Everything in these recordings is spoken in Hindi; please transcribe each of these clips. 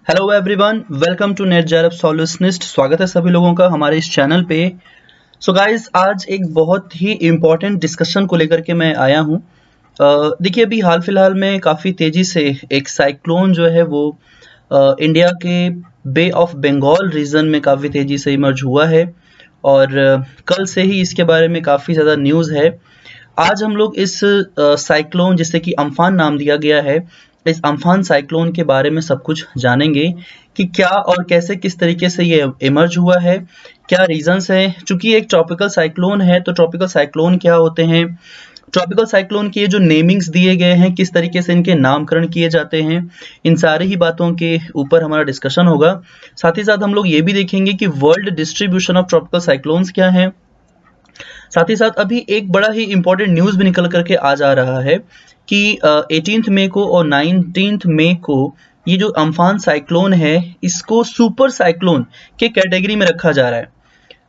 Hello everyone, welcome to NET JRF Solutionist. स्वागत है सभी लोगों का हमारे इस चैनल पे। सो गाइस, आज एक बहुत ही इम्पोर्टेंट डिस्कशन को लेकर के मैं आया हूँ। देखिए, अभी हाल फिलहाल में काफ़ी तेज़ी से एक साइक्लोन जो है वो इंडिया के बे ऑफ बंगाल रीजन में काफ़ी तेज़ी से इमर्ज हुआ है और कल से ही इसके बारे में काफ़ी ज़्यादा न्यूज़ है। आज हम लोग इस साइक्लोन, जिसे कि अम्फान नाम दिया गया है, इस अम्फान साइक्लोन के बारे में सब कुछ जानेंगे कि क्या और कैसे किस तरीके से ये इमर्ज हुआ है, क्या रीजंस हैं। चूंकि एक ट्रॉपिकल साइक्लोन है तो ट्रॉपिकल साइक्लोन क्या होते हैं, ट्रॉपिकल साइक्लोन के जो नेमिंग्स दिए गए हैं, किस तरीके से इनके नामकरण किए जाते हैं, इन सारी ही बातों के ऊपर हमारा डिस्कशन होगा। साथ ही साथ हम लोग ये भी देखेंगे कि world distribution of tropical cyclones क्या है। साथ ही साथ अभी एक बड़ा ही इंपॉर्टेंट न्यूज़ भी निकल करके आ जा रहा है कि 18 मई को और 19 मई को ये जो अम्फान साइक्लोन है, इसको सुपर साइक्लोन के कैटेगरी में रखा जा रहा है।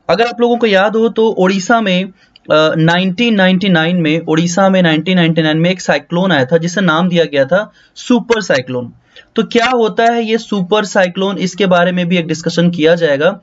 अगर आप लोगों को याद हो तो उड़ीसा में 1999 में उड़ीसा में 1999 में एक साइक्लोन आया था जिसे नाम दिया गया था सुपर साइक्लोन। तो क्या होता है ये सुपर साइक्लोन, इसके बारे में भी एक डिस्कशन किया जाएगा।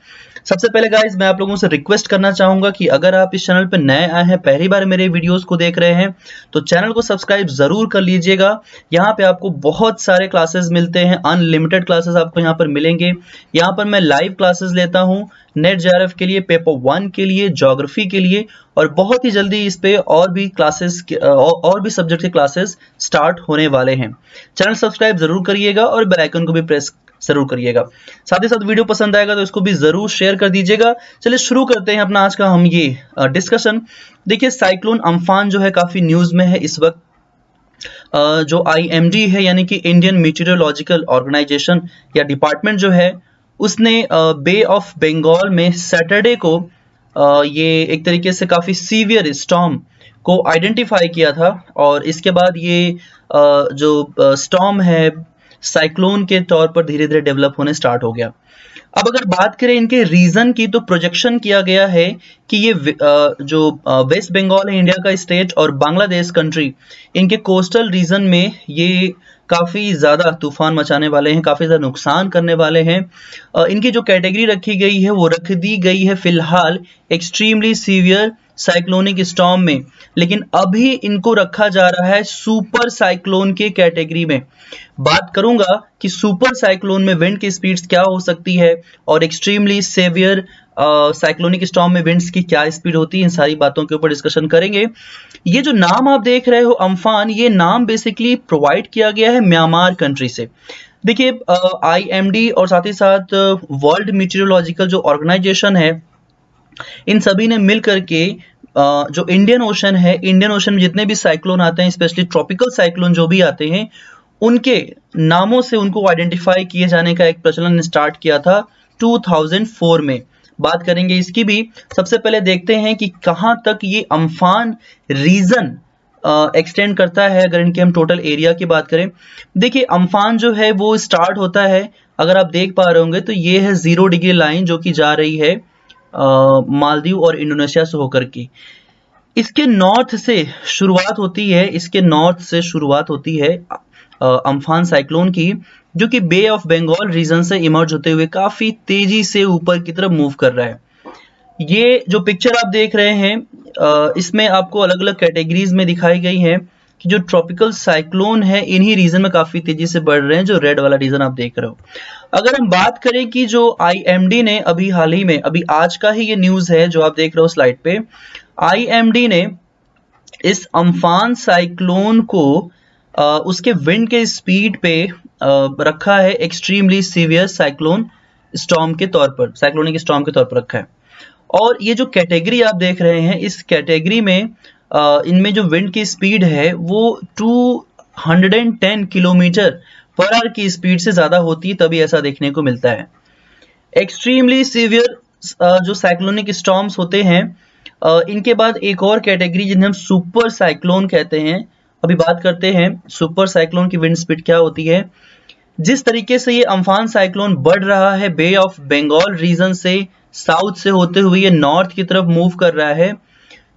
सबसे पहले गाइस, मैं आप लोगों से रिक्वेस्ट करना चाहूंगा कि अगर आप इस चैनल पर नए आए हैं, पहली बार मेरे वीडियोस को देख रहे हैं, तो चैनल को सब्सक्राइब जरूर कर लीजिएगा। यहाँ पे आपको बहुत सारे क्लासेस मिलते हैं, अनलिमिटेड क्लासेस आपको यहाँ पर मिलेंगे। यहाँ पर मैं लाइव क्लासेस लेता हूँ नेट जेआरएफ के लिए, पेपर 1 के लिए, ज्योग्राफी के लिए, और बहुत ही जल्दी इस पे और भी क्लासेस और भी सब्जेक्ट के क्लासेस स्टार्ट होने वाले हैं। चैनल सब्सक्राइब जरूर करिएगा और बेल आइकन को भी प्रेस जरूर करिएगा। साथ ही साथ वीडियो पसंद आएगा तो इसको भी जरूर शेयर कर दीजिएगा। चलिए शुरू करते हैं अपना आज का हम ये डिस्कशन। देखिए, साइक्लोन अम्फान जो है काफी न्यूज में है इस वक्त। जो IMD है, यानी कि इंडियन मीटेरोलॉजिकल ऑर्गेनाइजेशन या डिपार्टमेंट जो है, उसने बे ऑफ बंगाल में सैटरडे को ये एक तरीके से काफी सीवियर स्टॉर्म को आइडेंटिफाई किया था और इसके बाद ये जो स्टॉर्म है साइक्लोन के तौर पर धीरे धीरे डेवलप होने स्टार्ट हो गया। अब अगर बात करें इनके रीजन की, तो प्रोजेक्शन किया गया है कि ये जो वेस्ट बंगाल है, इंडिया का स्टेट, और बांग्लादेश कंट्री, इनके कोस्टल रीजन में ये काफी ज्यादा तूफान मचाने वाले हैं, काफी ज्यादा नुकसान करने वाले हैं। इनकी जो कैटेगरी रखी गई है वो रख दी गई है फिलहाल एक्सट्रीमली सीवियर साइक्लोनिक स्टॉर्म में, लेकिन अभी इनको रखा जा रहा है सुपर साइक्लोन के कैटेगरी में। बात करूंगा कि सुपर साइक्लोन में विंड की स्पीड्स क्या हो सकती है और एक्सट्रीमली सेवियर साइक्लोनिक स्टॉर्म में विंड्स की क्या स्पीड होती है, इन सारी बातों के ऊपर डिस्कशन करेंगे। ये जो नाम आप देख रहे हो अम्फान, ये नाम बेसिकली प्रोवाइड किया गया है म्यांमार कंट्री से। देखिए, IMD और साथ ही साथ वर्ल्ड मीटेरोलॉजिकल जो ऑर्गेनाइजेशन है, इन सभी ने मिल करके जो इंडियन ओशन है, इंडियन ओशन में जितने भी साइक्लोन आते हैं, स्पेशली ट्रॉपिकल साइक्लोन जो भी आते हैं, उनके नामों से उनको आइडेंटिफाई किए जाने का एक प्रचलन स्टार्ट किया था 2004 में। बात करेंगे इसकी भी। सबसे पहले देखते हैं कि कहां तक ये अम्फान रीजन एक्सटेंड करता है। अगर इनके हम टोटल एरिया की बात करें, देखिए अम्फान जो है वो स्टार्ट होता है, अगर आप देख पा रहे होंगे तो ये है 0 डिग्री लाइन जो कि जा रही है मालदीव और इंडोनेशिया से होकर के। इसके नॉर्थ से शुरुआत होती है, इसके नॉर्थ से शुरुआत होती है अम्फान साइक्लोन की, जो कि बे ऑफ बंगाल रीजन से इमर्ज होते हुए काफी तेजी से ऊपर की तरफ मूव कर रहा है। ये जो पिक्चर आप देख रहे हैं, इसमें आपको अलग अलग कैटेगरीज में दिखाई गई है कि जो ट्रॉपिकल साइक्लोन है इन्हीं रीजन में काफी तेजी से बढ़ रहे हैं, जो रेड वाला रीजन आप देख रहे हो। अगर हम बात करें कि जो IMD ने अभी हाल ही में, अभी आज का ही ये न्यूज है जो आप देख रहे हो स्लाइड पे, IMD ने इस अम्फान साइक्लोन को उसके विंड के स्पीड पे रखा है एक्सट्रीमली सीवियर साइक्लोन स्टॉर्म के तौर पर, साइक्लोनिक स्टॉर्म के तौर पर रखा है। और ये जो कैटेगरी आप देख रहे हैं, इस कैटेगरी में इनमें जो विंड की स्पीड है वो 210 किलोमीटर पर आवर की स्पीड से ज्यादा होती है, तभी ऐसा देखने को मिलता है। एक्सट्रीमली सीवियर जो साइक्लोनिक स्टॉर्म्स होते हैं, इनके बाद एक और कैटेगरी जिन्हें हम सुपर साइक्लोन कहते हैं। अभी बात करते हैं सुपर साइक्लोन की विंड स्पीड क्या होती है। जिस तरीके से ये अम्फान साइक्लोन बढ़ रहा है बे ऑफ बंगाल रीजन से, साउथ से होते हुए ये नॉर्थ की तरफ मूव कर रहा है।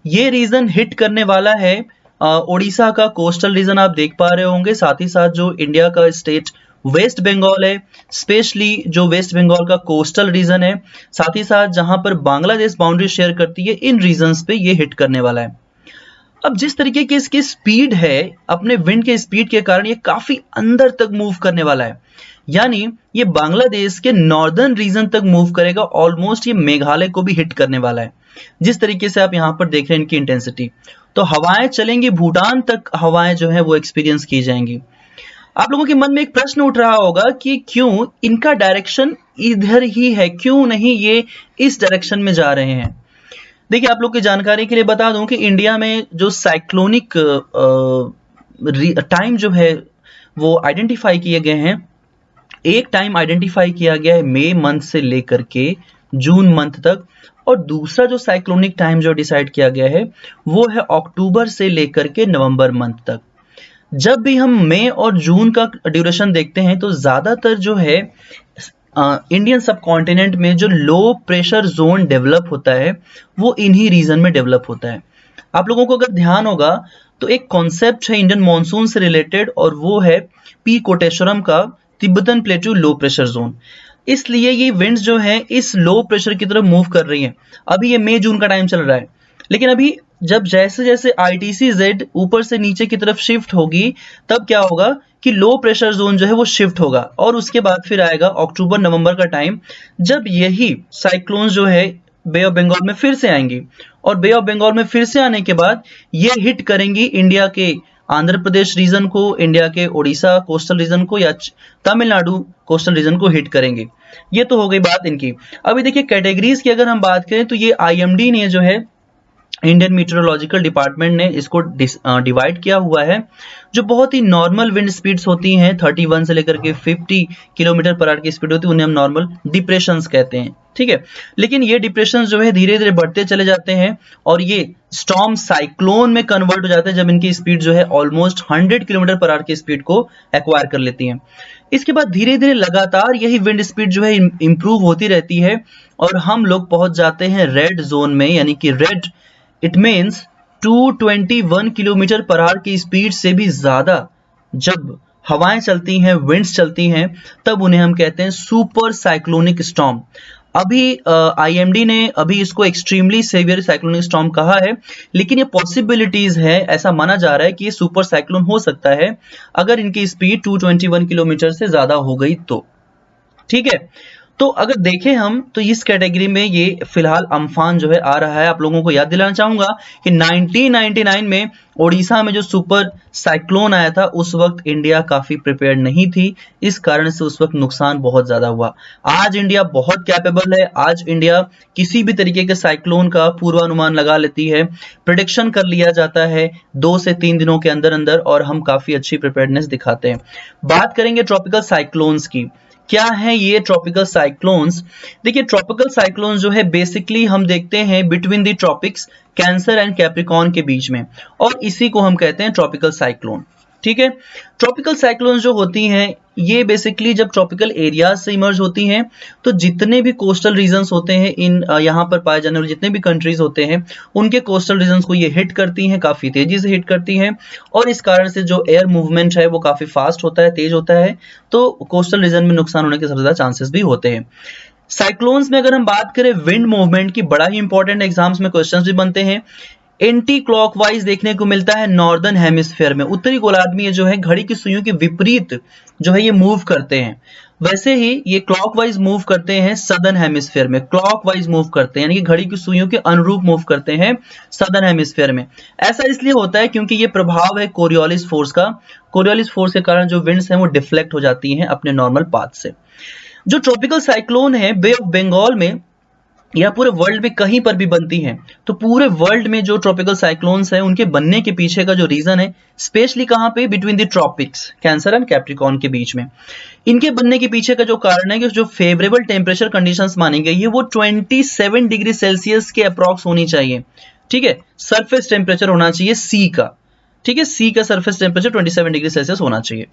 ये रीजन हिट करने वाला है उड़ीसा का कोस्टल रीजन, आप देख पा रहे होंगे। साथ ही साथ जो इंडिया का स्टेट वेस्ट बंगाल है, स्पेशली जो वेस्ट बंगाल का कोस्टल रीजन है, साथ ही साथ जहां पर बांग्लादेश बाउंड्री शेयर करती है, इन रीजन्स पे ये हिट करने वाला है। अब जिस तरीके की इसकी स्पीड है, अपने विंड के स्पीड के कारण ये काफी अंदर तक मूव करने वाला है, यानी ये बांग्लादेश के नॉर्दर्न रीजन तक मूव करेगा, ऑलमोस्ट ये मेघालय को भी हिट करने वाला है। जिस तरीके से आप यहां पर देख रहे हैं इनकी इंटेंसिटी, तो हवाएं चलेंगी, भूटान तक हवाएं जो है वो एक्सपीरियंस की जाएंगी। आप लोगों के मन में एक प्रश्न उठ रहा होगा कि क्यों इनका डायरेक्शन इधर ही है, क्यों नहीं ये इस डायरेक्शन में जा रहे हैं। देखिए, आप लोग की जानकारी के लिए बता दूं कि इंडिया में जो साइक्लोनिक टाइम जो है वो आइडेंटिफाई किए गए हैं। एक टाइम आइडेंटिफाई किया गया है मई मंथ से लेकर के जून मंथ तक, और दूसरा जो साइक्लोनिक टाइम जो डिसाइड किया गया है वो है अक्टूबर से लेकर के नवंबर मंथ तक। जब भी हम मई और जून का ड्यूरेशन देखते हैं तो ज्यादातर जो है इंडियन सब कॉन्टिनेंट में जो लो प्रेशर जोन डेवलप होता है वो इन्हीं रीजन में डेवलप होता है। आप लोगों को अगर ध्यान होगा तो एक कॉन्सेप्ट है इंडियन मॉनसून से रिलेटेड, और वो है पी कोटेश्वरम का तिब्बतन प्लेटू लो प्रेशर जोन। इसलिए ये विंड्स जो है इस लो प्रेशर की तरफ मूव कर रही है। अभी ये मई जून का टाइम चल रहा है, लेकिन अभी जब जैसे जैसे आईटीसी जेड ऊपर से नीचे की तरफ शिफ्ट होगी, तब क्या होगा कि लो प्रेशर जोन जो है वो शिफ्ट होगा, और उसके बाद फिर आएगा अक्टूबर नवंबर का टाइम, जब यही साइक्लोन जो है बे ऑफ बंगाल में फिर से आएंगी, और बे ऑफ बंगाल में फिर से आने के बाद ये हिट करेंगी इंडिया के आंध्र प्रदेश रीजन को, इंडिया के उड़ीसा कोस्टल रीजन को, या तमिलनाडु कोस्टल रीजन को हिट करेंगे। ये तो हो गई बात इनकी। अभी देखिए कैटेगरीज की अगर हम बात करें तो ये आईएमडी ने जो है, इंडियन मीटरोलॉजिकल डिपार्टमेंट ने इसको डिवाइड किया हुआ है। जो बहुत ही नॉर्मल विंड स्पीड्स होती हैं 31 से लेकर के 50 किलोमीटर पर आवर की स्पीड होती है, उन्हें हम नॉर्मल डिप्रेशंस कहते हैं, ठीक है। लेकिन ये डिप्रेशंस जो है धीरे धीरे बढ़ते चले जाते हैं और ये स्टॉर्म साइक्लोन में कन्वर्ट हो जाते हैं जब इनकी स्पीड जो है ऑलमोस्ट 100 किलोमीटर पर आवर की स्पीड को एक्वायर कर लेती है। इसके बाद धीरे धीरे लगातार यही विंड स्पीड जो है इंप्रूव होती रहती है और हम लोग पहुंच जाते हैं रेड जोन में, यानी कि read it means 221 kilometre per hour की स्पीड से भी ज्यादा जब हवाएं चलती हैं, विंड्स चलती हैं, तब उन्हें हम कहते हैं सुपर साइक्लोनिक स्टॉर्म। अभी आईएमडी ने अभी इसको एक्सट्रीमली सेवियर साइक्लोनिक स्टॉर्म कहा है, लेकिन ये पॉसिबिलिटीज है, ऐसा माना जा रहा है कि ये सुपर साइक्लोन हो सकता है अगर इनकी स्पीड 221 किलोमीटर से ज्यादा हो गई तो, ठीक है। तो अगर देखें हम तो इस कैटेगरी में ये फिलहाल अम्फान जो है आ रहा है। आप लोगों को याद दिलाना चाहूंगा कि 1999 में ओडिशा में जो सुपर साइक्लोन आया था उस वक्त इंडिया काफी प्रिपेयर्ड नहीं थी, इस कारण से उस वक्त नुकसान बहुत ज्यादा हुआ। आज इंडिया बहुत कैपेबल है, आज इंडिया किसी भी तरीके के साइक्लोन का पूर्वानुमान लगा लेती है, प्रेडिक्शन कर लिया जाता है 2 से 3 दिनों के अंदर अंदर, और हम काफी अच्छी प्रिपेयर्डनेस दिखाते हैं। बात करेंगे ट्रॉपिकल साइक्लोन्स की। क्या है ये ट्रॉपिकल साइक्लोन्स? देखिए ट्रॉपिकल साइक्लोन्स जो है बेसिकली हम देखते हैं between the tropics, cancer and Capricorn के बीच में, और इसी को हम कहते हैं ट्रॉपिकल साइक्लोन, ठीक है। ट्रॉपिकल साइक्लोन्स जो होती हैं ये बेसिकली जब ट्रॉपिकल एरियाज से इमर्ज होती हैं तो जितने भी कोस्टल रीजन्स होते हैं इन यहाँ पर पाए जाने वाले जितने भी कंट्रीज होते हैं उनके कोस्टल रीजन्स को ये हिट करती हैं, काफी तेजी से हिट करती हैं, और इस कारण से जो एयर मूवमेंट है वो काफी फास्ट होता है, तेज होता है, तो कोस्टल रीजन में नुकसान होने के सबसे ज्यादा चांसेस भी होते हैं। साइक्लोन्स में अगर हम बात करें विंड मूवमेंट की, बड़ा ही इंपॉर्टेंट एग्जाम्स में क्वेश्चंस भी बनते हैं। एंटी क्लॉकवाइज देखने को मिलता है नॉर्दर्न हेमिस्फीयर में, उत्तरी गोलार्ध में जो है घड़ी की सुइयों के विपरीत जो है ये मूव करते हैं, वैसे ही ये क्लॉकवाइज मूव करते हैं सदर्न हेमिस्फीयर में, क्लॉकवाइज मूव करते हैं, यानी कि घड़ी की सुइयों के अनुरूप मूव करते हैं सदर्न हेमिस्फीयर में। ऐसा इसलिए होता है क्योंकि ये प्रभाव है कोरियोलिस फोर्स का, कोरियोलिस फोर्स के कारण जो विंड्स हैं वो डिफ्लेक्ट हो जाती हैं अपने नॉर्मल पाथ से। जो ट्रॉपिकल साइक्लोन है बे ऑफ बंगाल में या पूरे वर्ल्ड में कहीं पर भी बनती हैं, तो पूरे वर्ल्ड में जो ट्रॉपिकल साइक्लोन्स हैं उनके बनने के पीछे का जो रीजन है, स्पेशली कहां पे, between the tropics, cancer and Capricorn के बीच में, इनके बनने के पीछे का जो कारण है कि जो फेवरेबल टेम्परेचर कंडीशंस मानी गई है वो 27 डिग्री सेल्सियस के अप्रॉक्स होनी चाहिए, ठीक है। सरफेस टेम्परेचर होना चाहिए सी का, ठीक है, सी का सरफेस टेम्परेचर 27 डिग्री सेल्सियस होना चाहिए।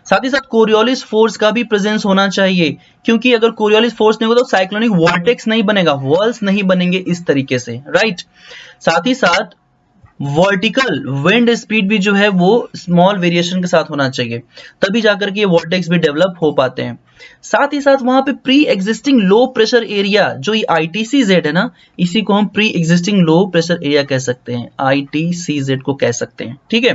साथ ही साथ कोरियोलिस फोर्स का भी प्रेजेंस होना चाहिए, क्योंकि अगर कोरियोलिस फोर्स नहीं होगा तो साइक्लोनिक वॉर्टेक्स नहीं बनेगा, वर्ल्स नहीं बनेंगे इस तरीके से, राइट। साथ ही साथ वर्टिकल विंड स्पीड भी जो है वो स्मॉल वेरिएशन के साथ होना चाहिए, तभी जाकर के ये वॉर्टेक्स भी डेवलप हो पाते हैं। साथ ही साथ वहां पे pre existing low pressure area, जो ये ITCZ है ना, इसी को हम pre existing low pressure area कह सकते हैं, ITCZ को कह सकते हैं, ठीक है।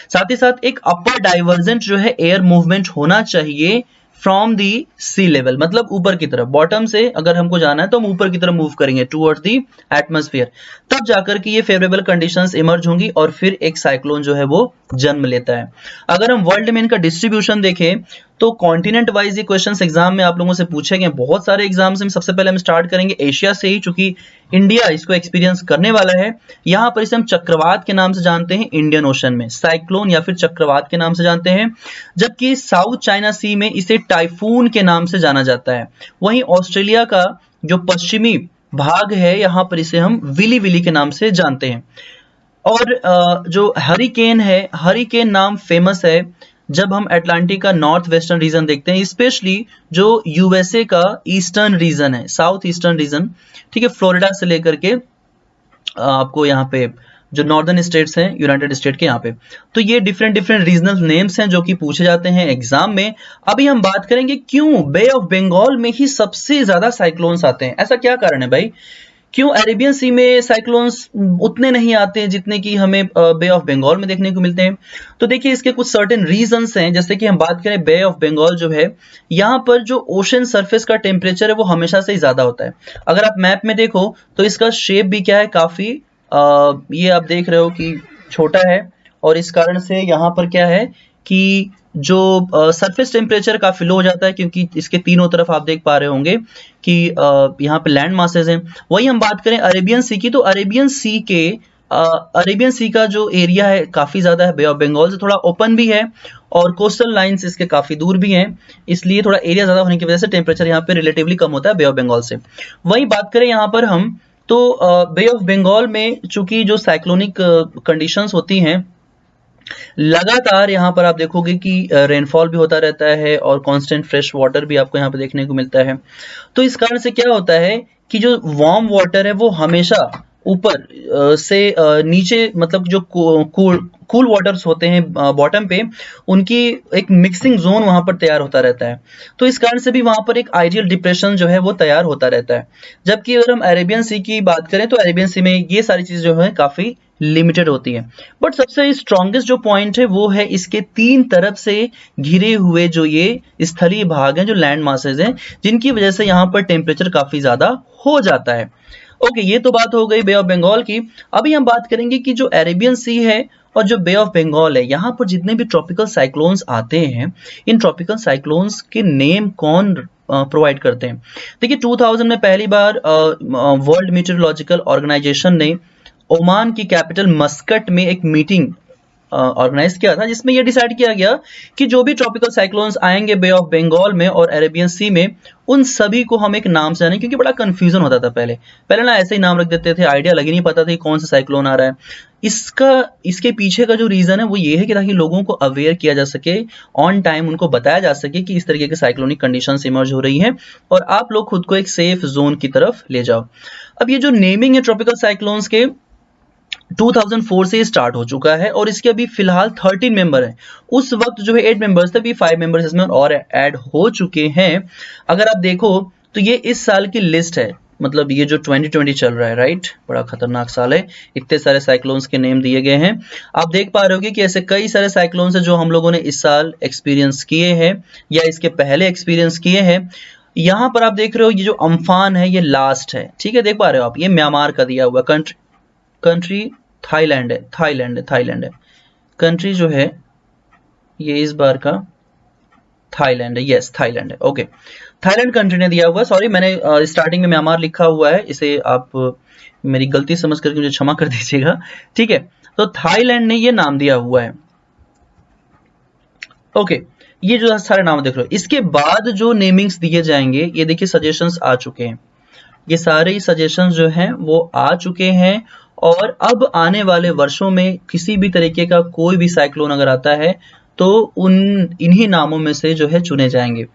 साथ ही साथ एक अपर डाइवर्जेंट जो है एयर मूवमेंट होना चाहिए फ्रॉम दी सी लेवल, मतलब ऊपर की तरफ, बॉटम से अगर हमको जाना है तो हम ऊपर की तरफ मूव करेंगे टुवर्ड्स दी एटमॉस्फेयर, तब जाकर के ये फेवरेबल कंडीशंस इमर्ज होंगी और फिर एक साइक्लोन जो है वो जन्म लेता है। अगर हम वर्ल्ड में इनका डिस्ट्रीब्यूशन देखें तो कॉन्टिनेंट वाइज ये क्वेश्चंस एग्जाम में आप लोगों से पूछे गए, बहुत सारे एग्जाम्स में। सबसे पहले हम स्टार्ट करेंगे एशिया से ही, चूंकि इंडिया इसको एक्सपीरियंस करने वाला है। यहाँ पर इसे हम चक्रवात के नाम से जानते हैं, इंडियन ओशन में साइक्लोन या फिर चक्रवात के नाम से जानते हैं, जबकि साउथ चाइना सी में इसे टाइफून के नाम से जाना जाता है। वहीं ऑस्ट्रेलिया का जो पश्चिमी भाग है, यहाँ पर इसे हम विली विली के नाम से जानते हैं। और जो हरिकेन है, हरिकेन नाम फेमस है जब हम अटलांटिक का नॉर्थ वेस्टर्न रीजन देखते हैं, स्पेशली जो USA का ईस्टर्न रीजन है, साउथ ईस्टर्न रीजन, ठीक है, फ्लोरिडा से लेकर के आपको यहाँ पे जो नॉर्दर्न स्टेट्स हैं यूनाइटेड स्टेट के यहाँ पे, तो ये डिफरेंट रीजनल नेम्स हैं जो कि पूछे जाते हैं एग्जाम में। अभी हम बात करेंगे क्यों बे ऑफ बंगाल में ही सबसे ज्यादा साइक्लोन्स आते हैं, ऐसा क्या कारण है भाई, क्यों अरेबियन सी में साइक्लोन्स उतने नहीं आते हैं जितने कि हमें बे ऑफ बंगाल में देखने को मिलते हैं। तो देखिए इसके कुछ सर्टेन रीजंस हैं, जैसे कि हम बात करें बे ऑफ बंगाल जो है, यहाँ पर जो ओशन सरफेस का टेम्परेचर है वो हमेशा से ही ज्यादा होता है। अगर आप मैप में देखो तो इसका शेप भी क्या है, काफी ये आप देख रहे हो कि छोटा है, और इस कारण से यहाँ पर क्या है कि जो सरफेस टेम्परेचर काफी लो हो जाता है, क्योंकि इसके तीनों तरफ आप देख पा रहे होंगे कि यहाँ पे लैंड मासेस हैं। वही हम बात करें अरेबियन सी की, तो अरेबियन सी का जो एरिया है काफी ज्यादा है, बे ऑफ बंगाल से थोड़ा ओपन भी है और कोस्टल लाइंस इसके काफी दूर भी हैं, इसलिए थोड़ा एरिया ज्यादा होने की वजह से टेम्परेचर यहाँ पे रिलेटिवली कम होता है बे ऑफ बंगाल से। वही बात करें यहाँ पर हम, तो बे ऑफ बंगाल में चूंकि जो साइक्लोनिक कंडीशंस होती हैं, लगातार यहाँ पर आप देखोगे कि रेनफॉल भी होता रहता है और कांस्टेंट फ्रेश वाटर भी आपको यहाँ पे देखने को मिलता है। तो इस कारण से क्या होता है कि जो वार्म वाटर है वो हमेशा ऊपर से नीचे, मतलब जो कूल वाटर्स होते हैं बॉटम पे, उनकी एक मिक्सिंग जोन वहां पर तैयार होता रहता है। तो इस कारण से भी वहां पर एक आइडियल डिप्रेशन जो है वो तैयार होता रहता है। जबकि अगर हम अरेबियन सी की बात करें तो अरेबियन सी में ये सारी चीजें जो है काफी लिमिटेड होती है। बट सबसे स्ट्रॉन्गेस्ट जो पॉइंट है वो है इसके तीन तरफ से घिरे हुए जो ये स्थलीय भाग हैं, जो लैंड मासेस हैं, जिनकी वजह से यहाँ पर टेम्परेचर काफी ज्यादा हो जाता है। ओके, ये तो बात हो गई बे ऑफ बंगाल की। अभी हम बात करेंगे कि जो अरेबियन सी है और जो बे ऑफ बंगाल है, यहाँ पर जितने भी ट्रॉपिकल साइक्लोन्स आते हैं, इन ट्रॉपिकल साइक्लोन्स के नेम कौन प्रोवाइड करते हैं? देखिए 2000 में पहली बार वर्ल्ड मीटेरोलॉजिकल ऑर्गेनाइजेशन ने ओमान की कैपिटल मस्कट में एक मीटिंग ऑर्गेनाइज किया था, जिसमें यह डिसाइड किया गया कि जो भी ट्रॉपिकल साइक्लोन्स आएंगे बे ऑफ बंगाल में और अरेबियन सी में, उन सभी को हम एक नाम से जानें, क्योंकि बड़ा कंफ्यूजन होता था पहले ना ऐसे ही नाम रख देते थे, आइडिया लग ही नहीं पाता था कि कौन सा साइक्लोन आ रहा है। इसके पीछे का जो रीजन है वो ये है कि ताकि लोगों को अवेयर किया जा सके, ऑन टाइम उनको बताया जा सके कि इस तरीके के साइक्लोनिक कंडीशंस इमर्ज हो रही हैं और आप लोग खुद को एक सेफ जोन की तरफ ले जाओ। अब ये जो नेमिंग है ट्रॉपिकल साइक्लोन्स के 2004 से स्टार्ट हो चुका है और इसके अभी फिलहाल 13 मेंबर हैं। उस वक्त जो है 8 मेंबर्स थे, अभी 5 मेंबर्स इसमें और ऐड हो चुके हैं। अगर आप देखो तो ये इस साल की लिस्ट है, मतलब ये जो 2020 चल रहा है, राइट, बड़ा खतरनाक साल है, इतने सारे साइक्लोन्स के नेम दिए गए हैं। आप देख पा रहे होगे कि ऐसे कई सारे साइक्लोन्स हैं जो हम लोगों ने इस साल एक्सपीरियंस किए हैं या इसके पहले एक्सपीरियंस किए हैं। यहाँ पर आप देख रहे हो ये जो अम्फान है ये लास्ट है, ठीक है, देख पा रहे हो आप, ये म्यांमार का दिया हुआ कंट्री थाईलैंड है। कंट्री जो है ये इस बार का थाईलैंड है, यस थाईलैंड है, ओके, थाईलैंड कंट्री ने दिया हुआ है। सॉरी, मैंने स्टार्टिंग में म्यांमार लिखा हुआ है, इसे आप मेरी गलती समझ करके मुझे क्षमा कर दीजिएगा, ठीक है। तो थाईलैंड ने ये नाम दिया हुआ है, ओके। ये जो सारे नाम देख रहे हो, इसके बाद जो नेमिंग्स दिए जाएंगे, ये देखिए सजेशंस आ चुके हैं, ये सारे सजेशंस जो हैं वो आ चुके हैं और अब आने वाले वर्षों में किसी भी तरीके का कोई भी साइक्लोन अगर आता है तो इन्हीं नामों में से जो है चुने जाएंगे।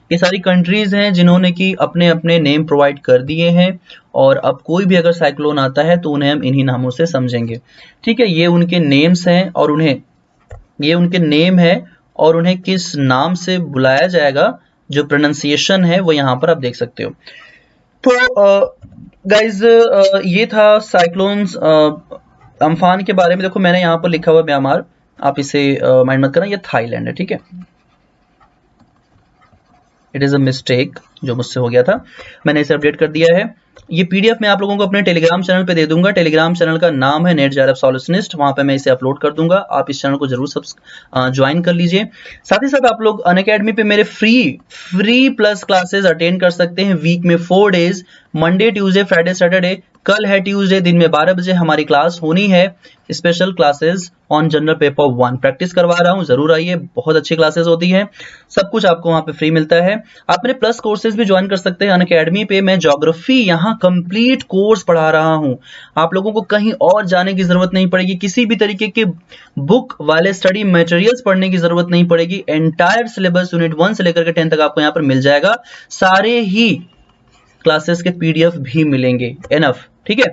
ये सारी कंट्रीज हैं जिन्होंने कि अपने अपने नेम प्रोवाइड कर दिए हैं, और अब कोई भी अगर साइक्लोन आता है तो उन्हें हम इन्हीं नामों से समझेंगे। ठीक है, ये उनके नेम्स हैं और उन्हें किस नाम से बुलाया जाएगा, जो प्रोनाउंसिएशन है वो यहाँ पर आप देख सकते हो। तो गाइज ये था साइक्लोन्स अम्फान के बारे में। देखो मैंने यहाँ पर लिखा हुआ म्यांमार, आप इसे माइंड मत करना, ये थाईलैंड है। ठीक है, इट इज अ मिस्टेक जो मुझसे हो गया था, मैंने इसे अपडेट कर दिया है। ये पीडीएफ मैं आप लोगों को अपने टेलीग्राम चैनल पे दे दूंगा। टेलीग्राम चैनल का नाम है नेट जेआरएफ सॉल्यूशनिस्ट, वहां पे मैं इसे अपलोड कर दूंगा, आप इस चैनल को जरूर ज्वाइन कर लीजिए। साथ ही साथ आप लोग अनअकैडमी पे मेरे फ्री प्लस क्लासेस अटेंड कर सकते हैं वीक में 4 days, Monday Tuesday Friday Saturday. कल है ट्यूसडे, दिन में 12 बजे हमारी क्लास होनी है, special classes on general paper 1 practice करवा रहा हूं, जरूर आइए, बहुत अच्छी क्लासेस होती हैं, सब कुछ आपको वहां पे फ्री मिलता है। आप मेरे प्लस कोर्सेज भी ज्वाइन कर सकते हैं अनअकैडमी पे। मैं ज्योग्राफी यहाँ कंप्लीट कोर्स पढ़ा रहा हूं, आप लोगों को कहीं और जाने की जरूरत नहीं पड़ेगी, किसी भी तरीके के बुक वाले स्टडी मटेरियल्स पढ़ने की जरूरत नहीं पड़ेगी। एंटायर सिलेबस यूनिट 1 से लेकर के 10 तक आपको यहाँ पर मिल जाएगा, सारे ही क्लासेस के पीडीएफ भी मिलेंगे, एनफ। ठीक है,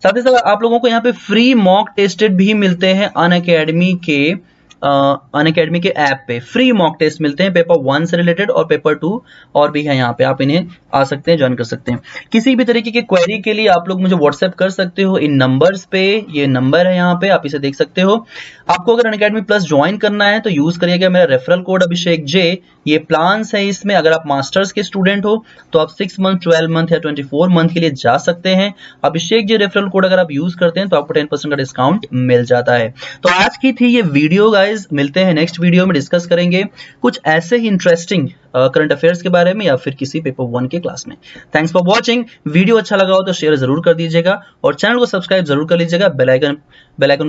साथ ही साथ आप लोगों को यहाँ पे फ्री मॉक टेस्टेड भी मिलते हैं अनअकैडमी के ऐप पे, फ्री मॉक टेस्ट मिलते हैं पेपर 1 से रिलेटेड और पेपर 2 और भी है यहाँ पे, आप इन्हें आ सकते हैं, ज्वाइन कर सकते हैं। किसी भी तरीके की क्वेरी के लिए आप लोग मुझे व्हाट्सएप कर सकते हो इन नंबर्स पे, ये नंबर है यहाँ पे, आप इसे देख सकते हो। आपको अगर अनअकैडमी प्लस ज्वाइन करना है तो यूज करिएगा मेरा रेफरल कोड अभिषेक जे। ये प्लान्स है, इसमें अगर आप मास्टर्स के स्टूडेंट हो तो आप 6 मंथ 12 मंथ या 24 मंथ के लिए जा सकते हैं। अभिषेक जे रेफरल कोड अगर आप यूज करते हैं तो आपको 10% का डिस्काउंट मिल जाता है। तो आज की थी ये वीडियो गाइज, मिलते हैं नेक्स्ट वीडियो में, डिस्कस करेंगे कुछ ऐसे ही इंटरेस्टिंग करंट अफेयर्स के बारे में या फिर किसी पेपर 1 के क्लास में। थैंक्स फॉर वॉचिंग, वीडियो अच्छा लगा हो तो शेयर जरूर कर दीजिएगा और चैनल को सब्सक्राइब जरूर कर लीजिएगा, बेल आइकन